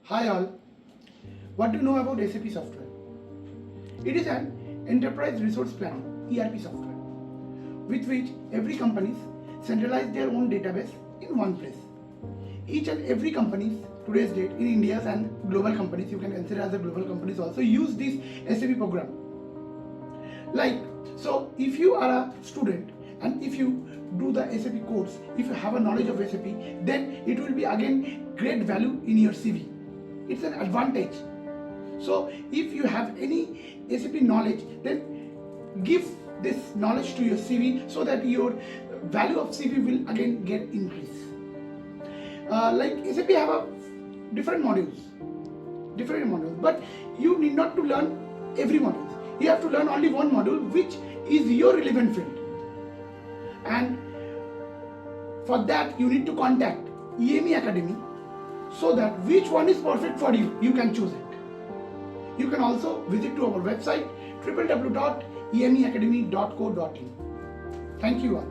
Hi all, what do you know about SAP software? It is an enterprise resource planning ERP software with which every companies centralize their own database in one place. Each and every companies today's date in India and global companies, you can consider as a global companies also, use this SAP program. So if you are a student and if you do the SAP course, if you have a knowledge of SAP, then it will be again great value in your CV. It's an advantage. So if you have any SAP knowledge, then give this knowledge to your CV so that your value of CV will again get increased. SAP have a different modules, but you need not to learn every module. You have to learn only one module which is your relevant field, and for that you need to contact EME Academy so that which one is perfect for you, you can choose it. You can also visit to our website www.emeacademy.co.in. Thank you all.